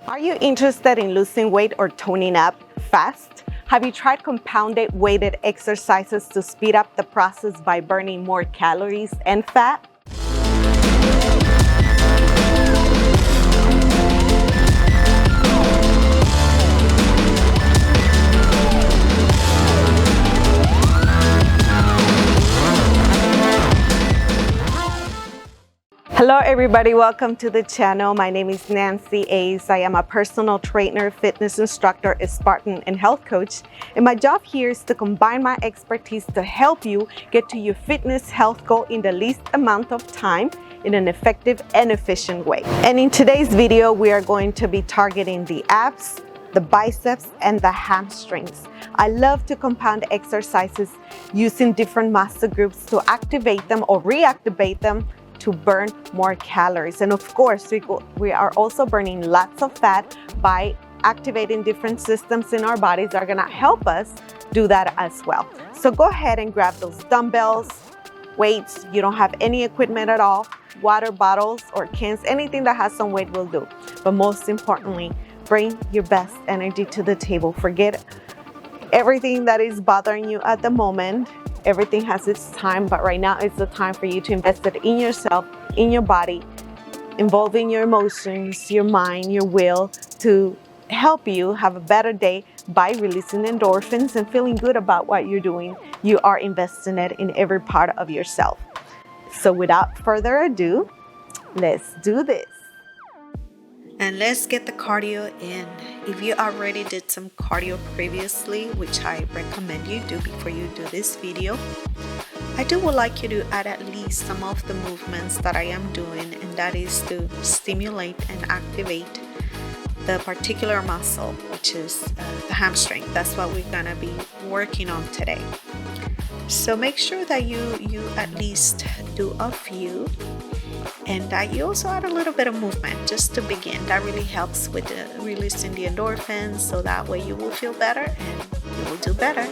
Are you interested in losing weight or toning up fast? Have you tried compounded weighted exercises to speed up the process by burning more calories and fat? Hello everybody, welcome to the channel. My name is Nancy Ace. I am a personal trainer, fitness instructor, a Spartan, and health coach. And my job here is to combine my expertise to help you get to your fitness health goal in the least amount of time in an effective and efficient way. And in today's video, we are going to be targeting the abs, the biceps, and the hamstrings. I love to compound exercises using different muscle groups to activate them or reactivate them to burn more calories. And of course, we are also burning lots of fat by activating different systems in our bodies that are gonna help us do that as well. So go ahead and grab those dumbbells, weights. You don't have any equipment at all, water bottles or cans, anything that has some weight will do. But most importantly, bring your best energy to the table. Forget everything that is bothering you at the moment. Everything has its time, but right now is the time for you to invest it in yourself, in your body, involving your emotions, your mind, your will to help you have a better day by releasing endorphins and feeling good about what you're doing. You are investing it in every part of yourself. So without further ado, let's do this. And let's get the cardio in. If you already did some cardio previously, which I recommend you do before you do this video, I would like you to add at least some of the movements that I am doing, and that is to stimulate and activate the particular muscle, which is the hamstring. That's what we're gonna be working on today. So make sure that you at least do a few, and that you also add a little bit of movement just to begin. That really helps with releasing the endorphins, so that way you will feel better and you will do better.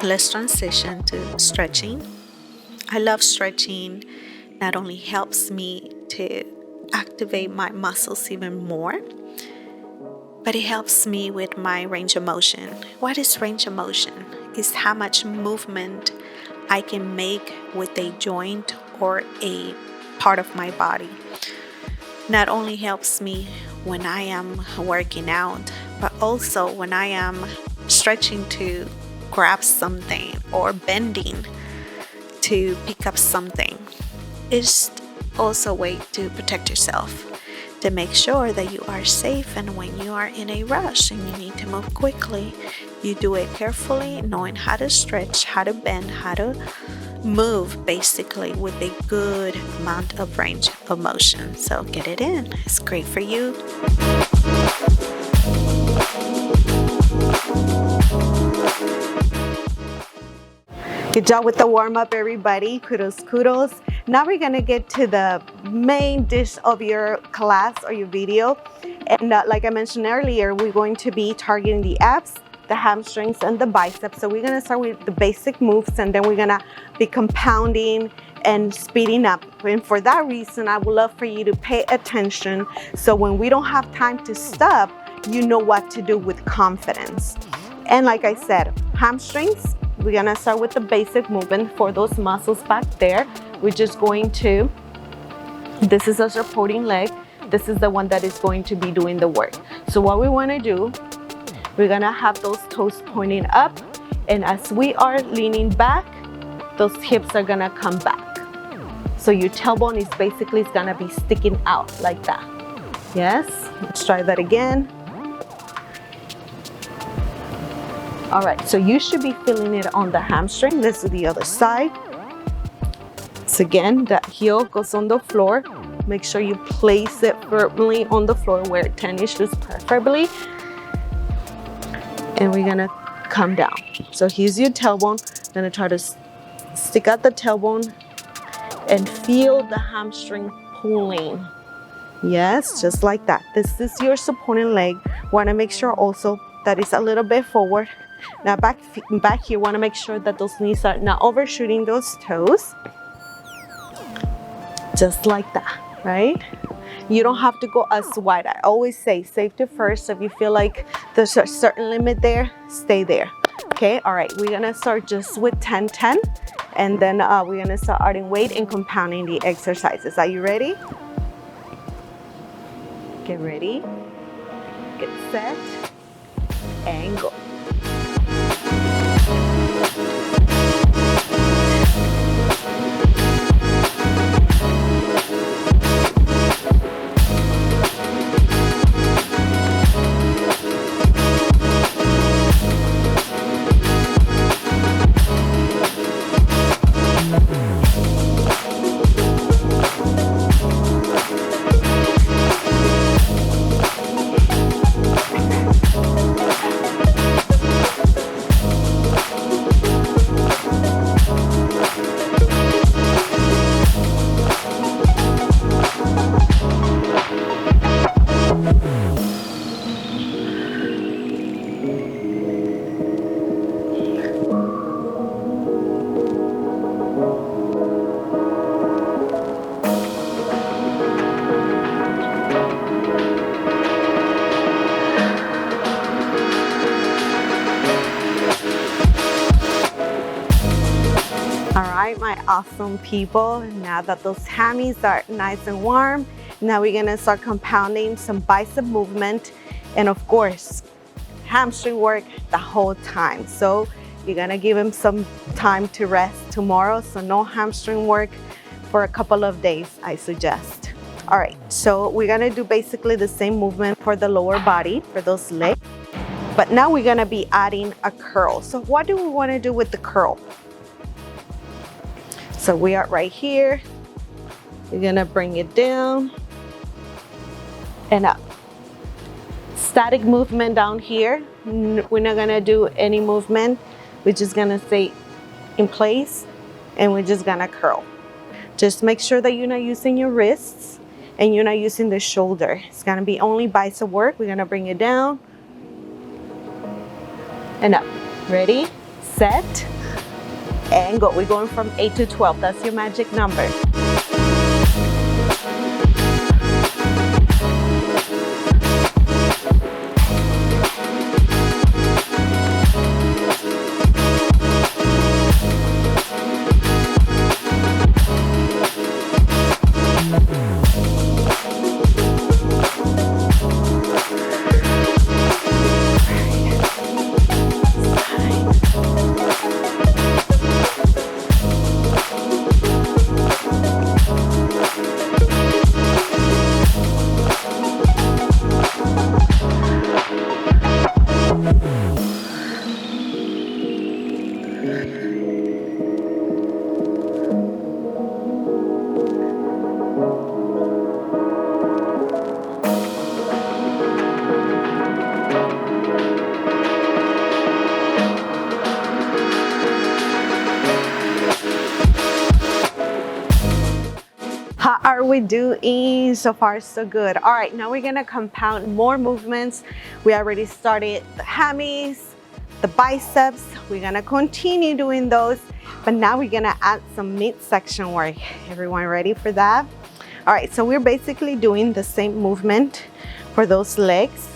Let's transition to stretching. I love stretching. Not only helps me to activate my muscles even more, but it helps me with my range of motion. What is range of motion? It's how much movement I can make with a joint or a part of my body. Not only helps me when I am working out, but also when I am stretching to grab something or bending to pick up something. It's also a way to protect yourself, to make sure that you are safe, and when you are in a rush and you need to move quickly, you do it carefully, knowing how to stretch, how to bend, how to move, basically with a good amount of range of motion. So get it in. It's great for you. Good job with the warm-up, everybody. Kudos. Now we're gonna get to the main dish of your class or your video. And like I mentioned earlier, we're going to be targeting the abs, the hamstrings, and the biceps. So we're gonna start with the basic moves, and then we're gonna be compounding and speeding up. And for that reason, I would love for you to pay attention, so when we don't have time to stop, you know what to do with confidence. And like I said, hamstrings, we're gonna start with the basic movement for those muscles back there. We're just going to, this is a supporting leg. This is the one that is going to be doing the work. So what we wanna do, we're gonna have those toes pointing up, and as we are leaning back, those hips are gonna come back. So your tailbone is basically gonna be sticking out like that. Yes, let's try that again. All right, so you should be feeling it on the hamstring. Let's do the other side. So again, that heel goes on the floor. Make sure you place it firmly on the floor where it tennishes preferably. And we're gonna come down. So here's your tailbone. Gonna try to stick out the tailbone and feel the hamstring pulling. Yes, just like that. This is your supporting leg. Wanna make sure also that it's a little bit forward. Now back here, want to make sure that those knees are not overshooting those toes. Just like that, right? You don't have to go as wide. I always say safety first. If you feel like there's a certain limit there, stay there. Okay, all right, we're gonna start just with 10-10, and then we're gonna start adding weight and compounding the exercises. Are you ready? Get ready, get set, and go. My awesome people, now that those hammies are nice and warm, now we're gonna start compounding some bicep movement and of course hamstring work the whole time. So you're gonna give them some time to rest tomorrow, so no hamstring work for a couple of days, I suggest. All right, so we're gonna do basically the same movement for the lower body, for those legs, but now we're gonna be adding a curl. So what do we want to do with the curl? So we are right here. We're gonna bring it down and up. Static movement down here. We're not gonna do any movement. We're just gonna stay in place and we're just gonna curl. Just make sure that you're not using your wrists and you're not using the shoulder. It's gonna be only bicep work. We're gonna bring it down and up. Ready, set, and go. We're going from 8 to 12. That's your magic number. How are we doing? So far so good. All right, now we're gonna compound more movements. We already started the hammies, the biceps. We're gonna continue doing those, but now we're gonna add some midsection work. Everyone ready for that? All right, so we're basically doing the same movement for those legs.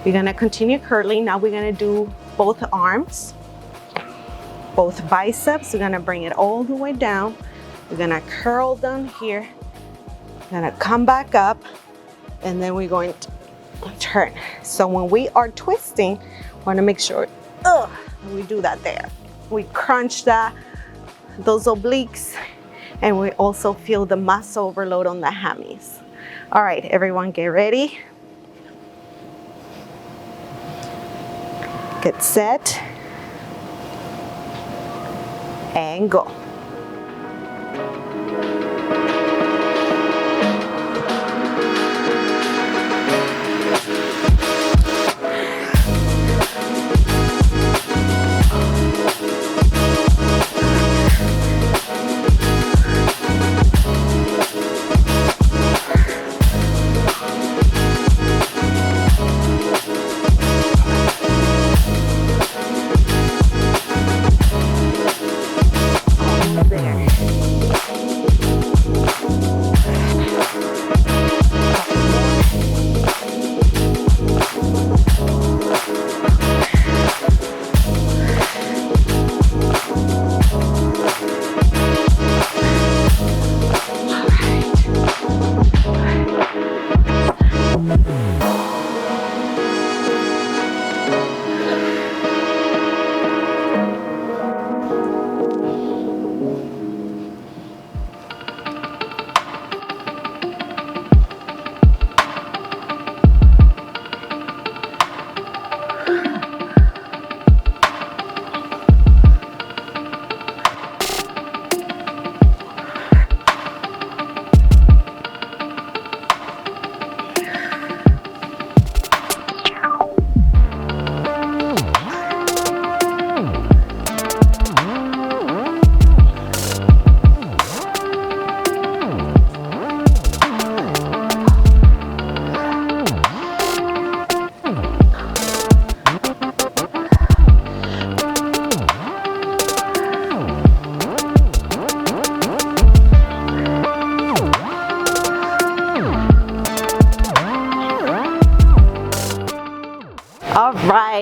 We're gonna continue curling. Now we're gonna do both arms, both biceps. We're gonna bring it all the way down. We're gonna curl down here. We're gonna come back up, and then we're going to turn. So when we are twisting, we wanna make sure we do that there. We crunch those obliques, and we also feel the muscle overload on the hammies. All right, everyone get ready. Get set, and go.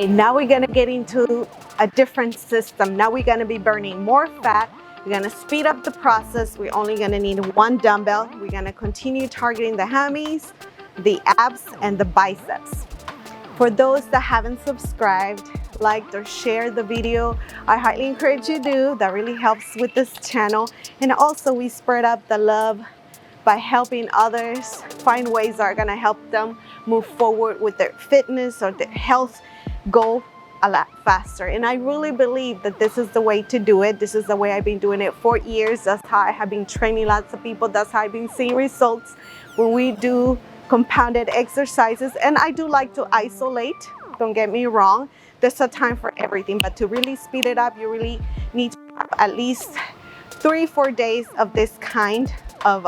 right, now we're gonna get into a different system. Now we're gonna be burning more fat. We're gonna speed up the process. We're only gonna need one dumbbell. We're gonna continue targeting the hammies, the abs, and the biceps. For those that haven't subscribed, liked, or shared the video, I highly encourage you to do. That really helps with this channel. And also we spread up the love by helping others find ways that are gonna help them move forward with their fitness or their health goal a lot faster. And I really believe that this is the way to do it. This is the way I've been doing it for years. That's how I have been training lots of people. That's how I've been seeing results when we do compounded exercises. And I do like to isolate, don't get me wrong. There's a time for everything, but to really speed it up, you really need to have at least 3-4 days of this kind of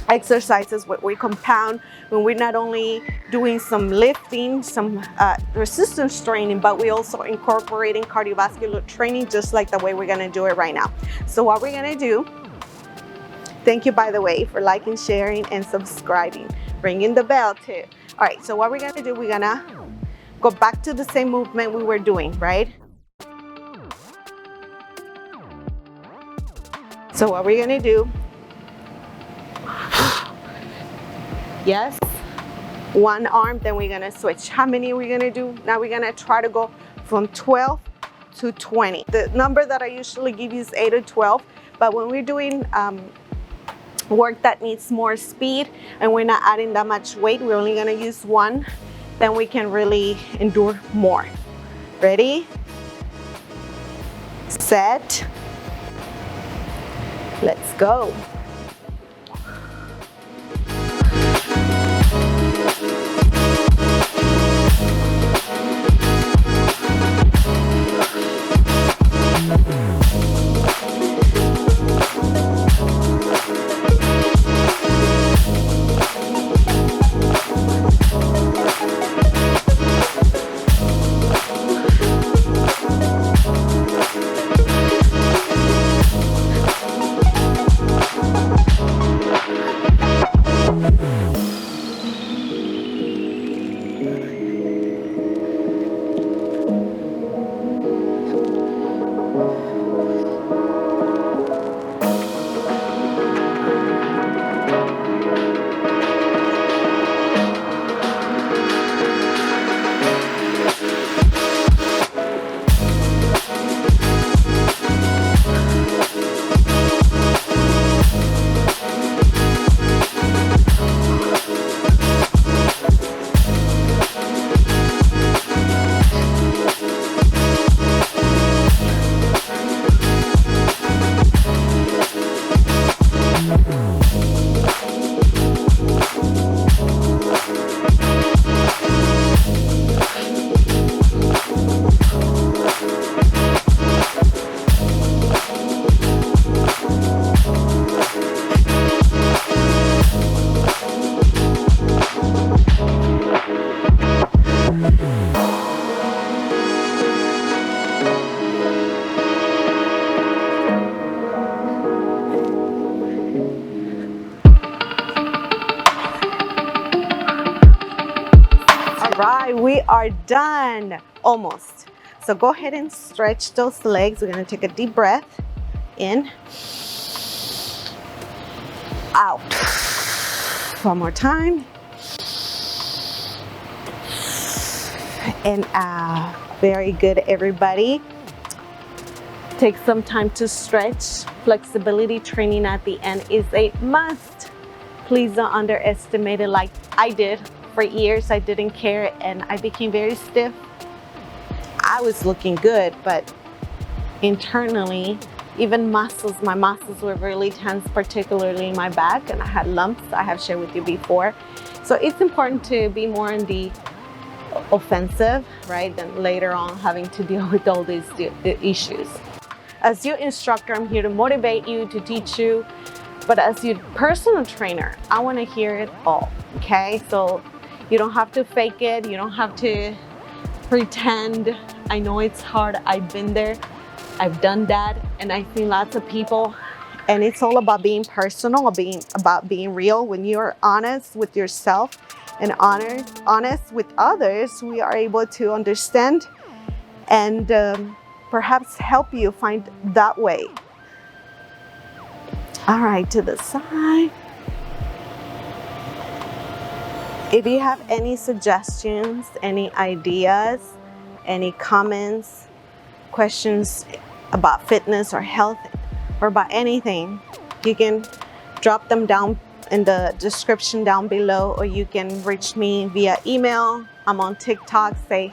exercises where we compound, when we're not only doing some lifting, some resistance training, but we also incorporating cardiovascular training, just like the way we're gonna do it right now. So what we're gonna do, thank you, by the way, for liking, sharing, and subscribing, ringing the bell too. All right, so what we're gonna do, we're gonna go back to the same movement we were doing, right? So what we're gonna do, yes, one arm, then we're gonna switch. How many are we gonna do? Now we're gonna try to go from 12 to 20. The number that I usually give you is 8 or 12, but when we're doing work that needs more speed and we're not adding that much weight, we're only gonna use one, then we can really endure more. Ready? Set. Let's go. Right, we are done, almost. So go ahead and stretch those legs. We're gonna take a deep breath in, out. One more time, and out. Very good, everybody. Take some time to stretch. Flexibility training at the end is a must. Please don't underestimate it like I did. For years, I didn't care and I became very stiff. I was looking good, but internally, even muscles, my muscles were really tense, particularly in my back, and I had lumps I have shared with you before. So it's important to be more in the offensive, right, than later on having to deal with all these issues. As your instructor, I'm here to motivate you, to teach you, but as your personal trainer, I want to hear it all, okay? So you don't have to fake it. You don't have to pretend. I know it's hard. I've been there. I've done that. And I've seen lots of people. And it's all about being personal, about being real. When you're honest with yourself and honest with others, we are able to understand and perhaps help you find that way. All right, to the side. If you have any suggestions, any ideas, any comments, questions about fitness or health or about anything, you can drop them down in the description down below, or you can reach me via email. I'm on TikTok, say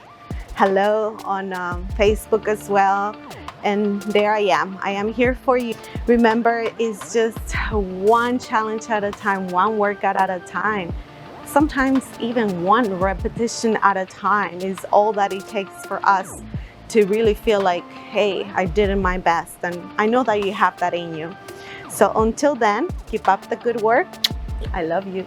hello, on Facebook as well. And there I am here for you. Remember, it's just one challenge at a time, one workout at a time. Sometimes even one repetition at a time is all that it takes for us to really feel like, hey, I did my best. And I know that you have that in you. So until then, keep up the good work. I love you.